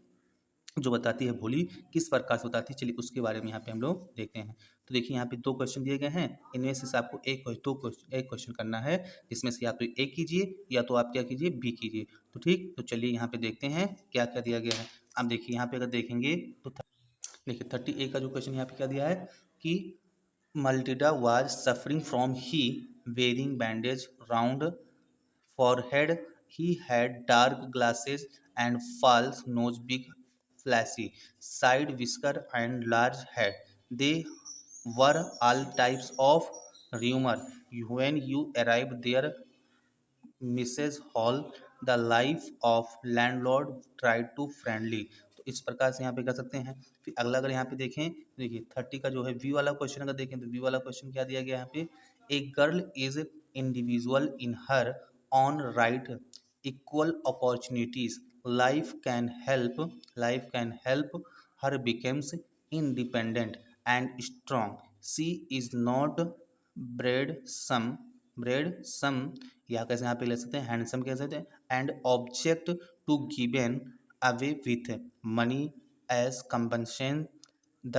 जो बताती है भोली किस प्रकार से बताती है। चलिए उसके बारे में यहाँ पे हम लोग देखते हैं। तो देखिए यहाँ पे दो क्वेश्चन दिए गए हैं, इनमें से आपको एक क्वेश्चन करना है, जिसमें से या तो ए कीजिए या तो आप क्या कीजिए बी कीजिए। तो ठीक, तो चलिए यहाँ पे देखते हैं क्या क्या दिया गया है। अब देखिए यहाँ पे अगर देखेंगे तो देखिए 30A का जो क्वेश्चन यहाँ पे क्या दिया है कि Matilda was suffering from he wearing bandage round forehead. He had dark glasses and false nose, big flashy side whisker and large head. They were all types of rumor. When you arrived there, Mrs Hall the life of landlord try to friendly. तो इस प्रकार से यहाँ पे कर सकते हैं। फिर अगला अगर यहाँ पे देखें देखिए 30 का जो है वी वाला क्वेश्चन अगर देखें तो वी वाला क्वेश्चन क्या दिया गया यहाँ पे, a girl is individual in her own right equal opportunities, life can help her becomes independent and strong, she is not bread some या कैसे यहाँ पे ले सकते हैं हैंडसम कह सकते हैं, and object to given away with money as compensation, the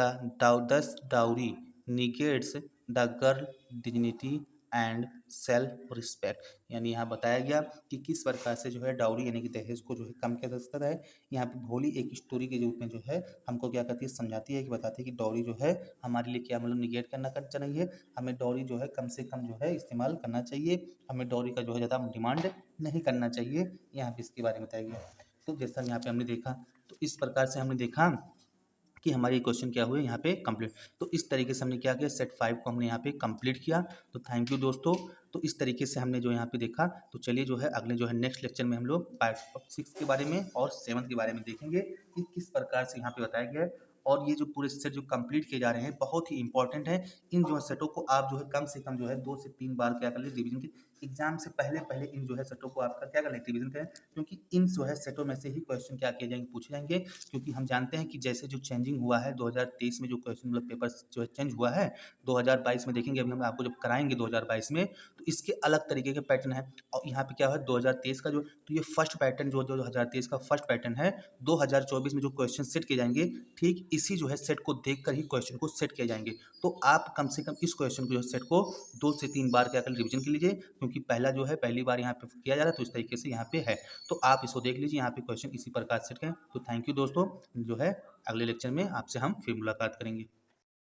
this dowry negates the girl dignity and self respect. यानी यहाँ बताया गया कि किस प्रकार से जो है डाउरी यानी कि दहेज को जो है कम किया जा सकता है। यहाँ पे भोली एक स्टोरी के रूप में जो है हमको क्या करती है, समझाती है कि बताती है कि डाउरी जो है हमारे लिए क्या मतलब निगेट करना चाहिए, हमें डाउरी जो है कम से कम जो है इस्तेमाल करना चाहिए, हमें डाउरी का जो है ज़्यादा डिमांड नहीं करना चाहिए। यहाँ पे इसके बारे में बताया गया। तो जैसा यहाँ पे हमने देखा, तो इस प्रकार से हमने देखा कि हमारे क्वेश्चन क्या हुए यहाँ पे कंप्लीट। तो इस तरीके से हमने क्या किया, सेट 5 को हमने यहाँ पे कंप्लीट किया। तो थैंक यू दोस्तों। तो इस तरीके से हमने जो यहाँ पे देखा। तो चलिए जो है अगले जो है नेक्स्ट लेक्चर में हम लोग पार्ट 6 के बारे में और 7 के बारे में देखेंगे कि किस प्रकार से यहाँ पे बताया गया है। और ये जो पूरे सेट जो कंप्लीट किए जा रहे हैं बहुत ही इंपॉर्टेंट है। इन जो है सेटों को आप जो है कम से कम जो है 2 से 3 बार क्या कर लीजिए रिवीजन के एग्जाम से पहले इन जो है सेटों को आपका क्या करना है, रिवीजन करें, क्योंकि इन जो है सेटों में से ही क्वेश्चन क्या किए जाएंगे, पूछे जाएंगे। क्योंकि हम जानते हैं कि जैसे जो चेंजिंग हुआ है 2023 में जो क्वेश्चन मतलब पेपर जो है चेंज हुआ है, 2022 में देखेंगे, अभी हम आपको जब कराएंगे 2022 में तो इसके अलग तरीके के पैटर्न है। और यहाँ पे क्या है 2023 का जो, तो ये फर्स्ट पैटर्न जो 2023 का फर्स्ट पैटर्न है, 2024 में जो क्वेश्चन सेट किए जाएंगे ठीक इसी जो है सेट को देख कर ही क्वेश्चन को सेट किए जाएंगे। तो आप कम से कम इस क्वेश्चन को जो सेट को 2 से 3 बार क्या कर रिविजन कर लीजिए, क्योंकि पहला जो है पहली बार यहाँ पे किया जा रहा है, तो इस तरीके से यहाँ पे है। तो आप इसको देख लीजिए, यहाँ पे क्वेश्चन इसी प्रकार सेट करें। तो थैंक यू दोस्तों, जो है अगले लेक्चर में आपसे हम फिर मुलाकात करेंगे।